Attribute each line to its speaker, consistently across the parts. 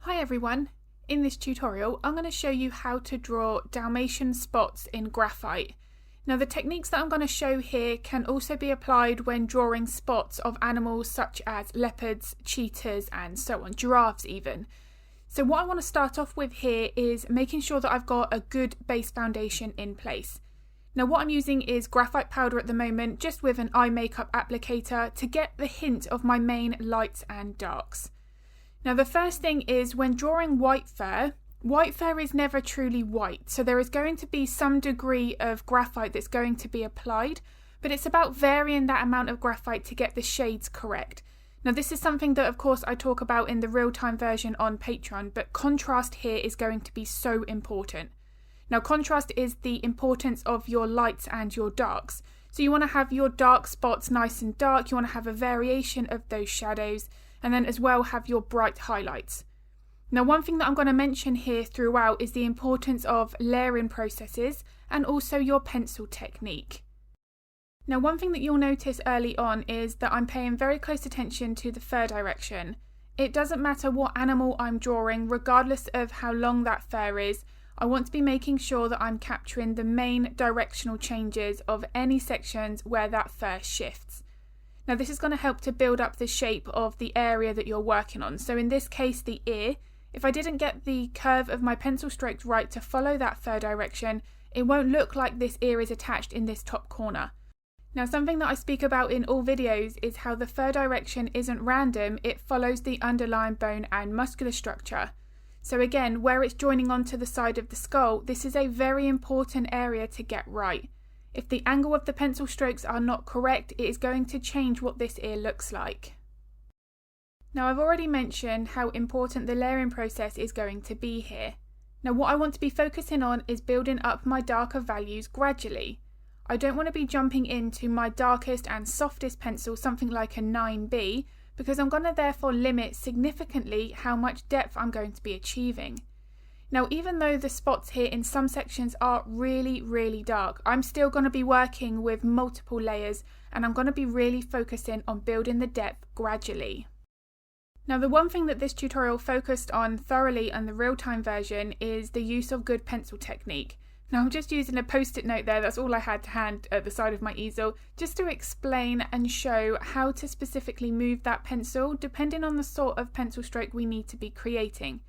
Speaker 1: Hi everyone, in this tutorial I'm going to show you how to draw Dalmatian spots in graphite. Now the techniques that I'm going to show here can also be applied when drawing spots of animals such as leopards, cheetahs and so on, giraffes even. So what I want to start off with here is making sure that I've got a good base foundation in place. Now what I'm using is graphite powder at the moment, just with an eye makeup applicator to get the hint of my main lights and darks. Now the first thing is when drawing white fur is never truly white, so there is going to be some degree of graphite that's going to be applied, but it's about varying that amount of graphite to get the shades correct. Now this is something that of course I talk about in the real-time version on Patreon, but contrast here is going to be so important. Now contrast is the importance of your lights and your darks. So you want to have your dark spots nice and dark, you want to have a variation of those shadows, and then as well have your bright highlights. Now one thing that I'm going to mention here throughout is the importance of layering processes and also your pencil technique. Now one thing that you'll notice early on is that I'm paying very close attention to the fur direction. It doesn't matter what animal I'm drawing, regardless of how long that fur is, I want to be making sure that I'm capturing the main directional changes of any sections where that fur shifts. Now this is going to help to build up the shape of the area that you're working on. So in this case the ear, if I didn't get the curve of my pencil strokes right to follow that fur direction, it won't look like this ear is attached in this top corner. Now something that I speak about in all videos is how the fur direction isn't random, it follows the underlying bone and muscular structure. So again, where it's joining onto the side of the skull, this is a very important area to get right. If the angle of the pencil strokes are not correct, it is going to change what this ear looks like. Now I've already mentioned how important the layering process is going to be here. Now what I want to be focusing on is building up my darker values gradually. I don't want to be jumping into my darkest and softest pencil, something like a 9B, because I'm going to therefore limit significantly how much depth I'm going to be achieving. Now even though the spots here in some sections are really dark, I'm still going to be working with multiple layers and I'm going to be really focusing on building the depth gradually. Now the one thing that this tutorial focused on thoroughly on the real-time version is the use of good pencil technique. Now I'm just using a post-it note there, that's all I had to hand at the side of my easel, just to explain and show how to specifically move that pencil depending on the sort of pencil stroke we need to be creating.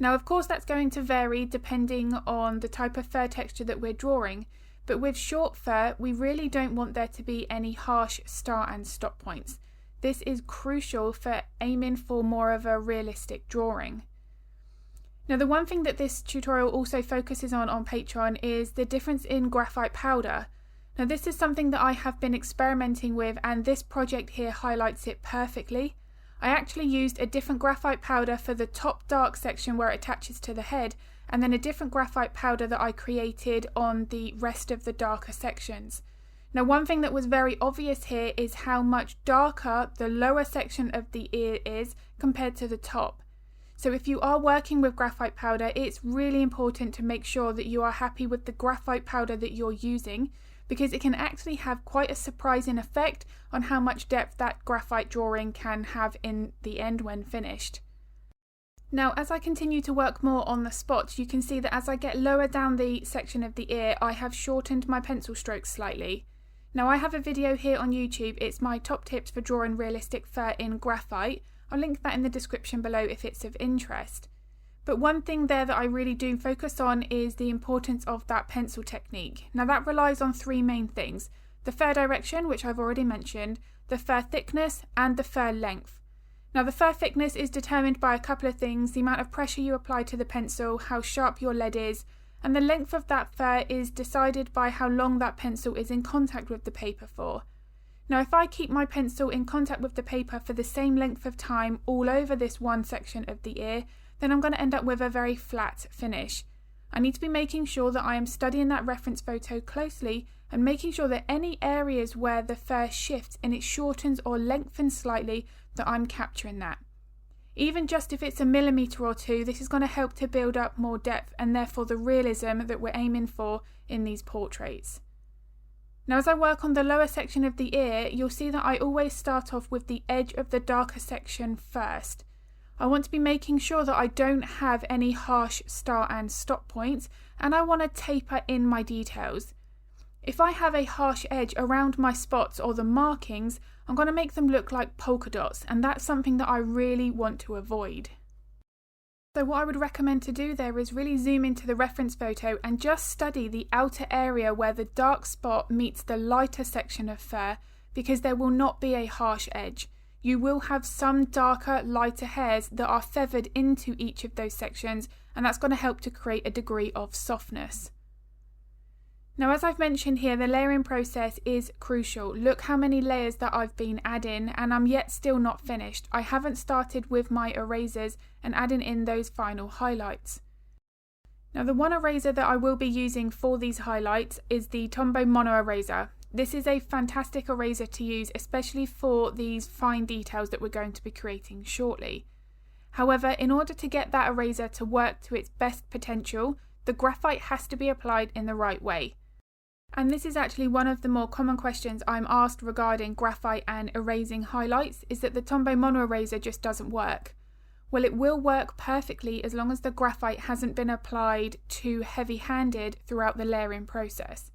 Speaker 1: Now of course that's going to vary depending on the type of fur texture that we're drawing, but with short fur we really don't want there to be any harsh start and stop points. This is crucial for aiming for more of a realistic drawing. Now the one thing that this tutorial also focuses on Patreon is the difference in graphite powder. Now this is something that I have been experimenting with and this project here highlights it perfectly. I actually used a different graphite powder for the top dark section where it attaches to the head, and then a different graphite powder that I created on the rest of the darker sections. Now one thing that was very obvious here is how much darker the lower section of the ear is compared to the top. So if you are working with graphite powder, it's really important to make sure that you are happy with the graphite powder that you're using, because it can actually have quite a surprising effect on how much depth that graphite drawing can have in the end when finished. Now as I continue to work more on the spots, you can see that as I get lower down the section of the ear, I have shortened my pencil strokes slightly. Now I have a video here on YouTube, it's my top tips for drawing realistic fur in graphite. I'll link that in the description below if it's of interest. But one thing there that I really do focus on is the importance of that pencil technique. Now that relies on three main things: the fur direction, which I've already mentioned, the fur thickness and the fur length. Now the fur thickness is determined by a couple of things: the amount of pressure you apply to the pencil, how sharp your lead is, and the length of that fur is decided by how long that pencil is in contact with the paper for. Now if I keep my pencil in contact with the paper for the same length of time all over this one section of the ear, then I'm going to end up with a very flat finish. I need to be making sure that I am studying that reference photo closely and making sure that any areas where the fur shifts and it shortens or lengthens slightly, that I'm capturing that. Even just if it's a millimetre or two, this is going to help to build up more depth and therefore the realism that we're aiming for in these portraits. Now as I work on the lower section of the ear, you'll see that I always start off with the edge of the darker section first. I want to be making sure that I don't have any harsh start and stop points, and I want to taper in my details. If I have a harsh edge around my spots or the markings, I'm going to make them look like polka dots, and that's something that I really want to avoid. So what I would recommend to do there is really zoom into the reference photo and just study the outer area where the dark spot meets the lighter section of fur, because there will not be a harsh edge. You will have some darker, lighter hairs that are feathered into each of those sections, and that's going to help to create a degree of softness. Now, as I've mentioned here, the layering process is crucial. Look how many layers that I've been adding, and I'm yet still not finished. I haven't started with my erasers and adding in those final highlights. Now, the one eraser that I will be using for these highlights is the Tombow Mono Eraser. This is a fantastic eraser to use, especially for these fine details that we're going to be creating shortly. However, in order to get that eraser to work to its best potential, the graphite has to be applied in the right way. And this is actually one of the more common questions I'm asked regarding graphite and erasing highlights, is that the Tombow Mono Eraser just doesn't work. Well, it will work perfectly as long as the graphite hasn't been applied too heavy-handed throughout the layering process.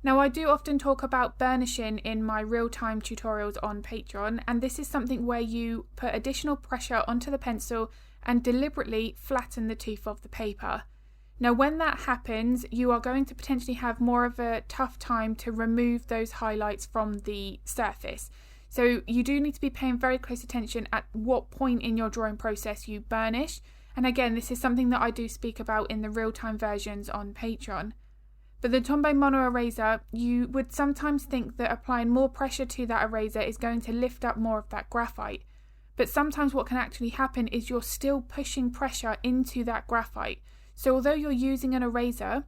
Speaker 1: Now, I do often talk about burnishing in my real-time tutorials on Patreon, and this is something where you put additional pressure onto the pencil and deliberately flatten the tooth of the paper. Now, when that happens, you are going to potentially have more of a tough time to remove those highlights from the surface. So you do need to be paying very close attention at what point in your drawing process you burnish. And again, this is something that I do speak about in the real-time versions on Patreon. But the Tombow Mono Eraser, you would sometimes think that applying more pressure to that eraser is going to lift up more of that graphite. But sometimes what can actually happen is you're still pushing pressure into that graphite. So although you're using an eraser,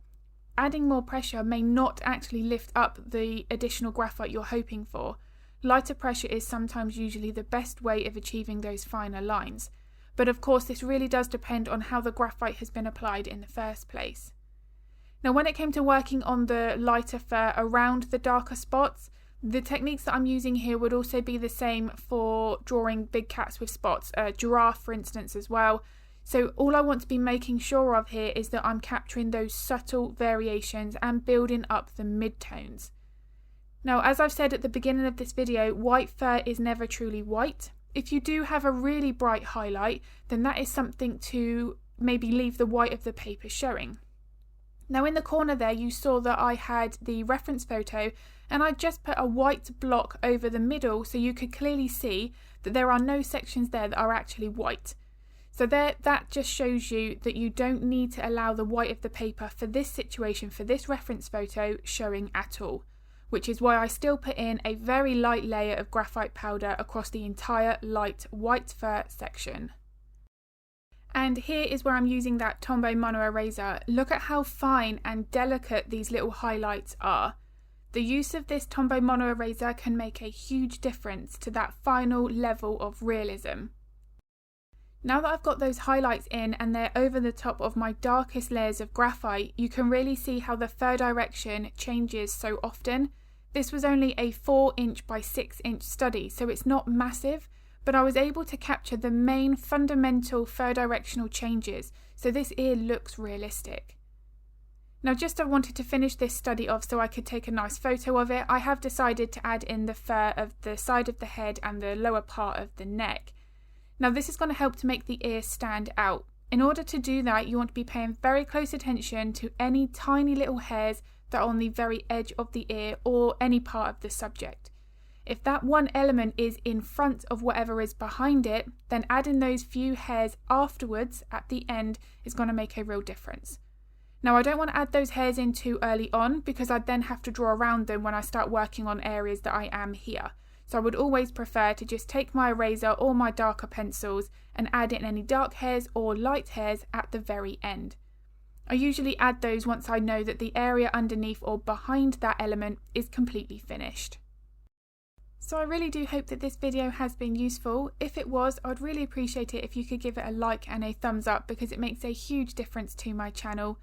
Speaker 1: adding more pressure may not actually lift up the additional graphite you're hoping for. Lighter pressure is sometimes usually the best way of achieving those finer lines. But of course, this really does depend on how the graphite has been applied in the first place. Now, when it came to working on the lighter fur around the darker spots, the techniques that I'm using here would also be the same for drawing big cats with spots, giraffe for instance as well. So all I want to be making sure of here is that I'm capturing those subtle variations and building up the midtones. Now, as I've said at the beginning of this video, white fur is never truly white. If you do have a really bright highlight, then that is something to maybe leave the white of the paper showing. Now, in the corner there, you saw that I had the reference photo, and I just put a white block over the middle so you could clearly see that there are no sections there that are actually white. So that just shows you that you don't need to allow the white of the paper for this situation, for this reference photo, showing at all, which is why I still put in a very light layer of graphite powder across the entire light white fur section. And here is where I'm using that Tombow Mono Eraser. Look at how fine and delicate these little highlights are. The use of this Tombow Mono Eraser can make a huge difference to that final level of realism. Now that I've got those highlights in and they're over the top of my darkest layers of graphite, you can really see how the fur direction changes so often. This was only a 4" by 6" study, so it's not massive, but I was able to capture the main fundamental fur directional changes, so this ear looks realistic. Now, just I wanted to finish this study off so I could take a nice photo of it, I have decided to add in the fur of the side of the head and the lower part of the neck. Now, this is going to help to make the ear stand out. In order to do that, you want to be paying very close attention to any tiny little hairs that are on the very edge of the ear or any part of the subject. If that one element is in front of whatever is behind it, then adding those few hairs afterwards at the end is going to make a real difference. Now, I don't want to add those hairs in too early on because I'd then have to draw around them when I start working on areas that I am here. So I would always prefer to just take my eraser or my darker pencils and add in any dark hairs or light hairs at the very end. I usually add those once I know that the area underneath or behind that element is completely finished. So I really do hope that this video has been useful. If it was, I'd really appreciate it if you could give it a like and a thumbs up because it makes a huge difference to my channel.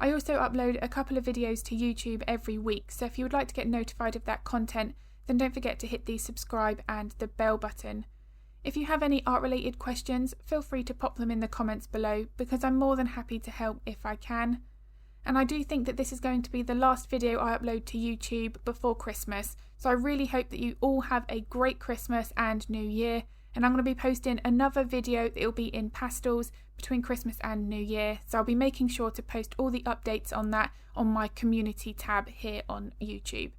Speaker 1: I also upload a couple of videos to YouTube every week, so if you would like to get notified of that content, then don't forget to hit the subscribe and the bell button. If you have any art related questions, feel free to pop them in the comments below because I'm more than happy to help if I can. And I do think that this is going to be the last video I upload to YouTube before Christmas, so I really hope that you all have a great Christmas and New Year. And I'm going to be posting another video that will be in pastels between Christmas and New Year, so I'll be making sure to post all the updates on that on my community tab here on YouTube.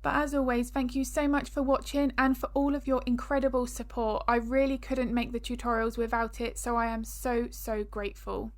Speaker 1: But as always, thank you so much for watching and for all of your incredible support. I really couldn't make the tutorials without it, so I am so grateful.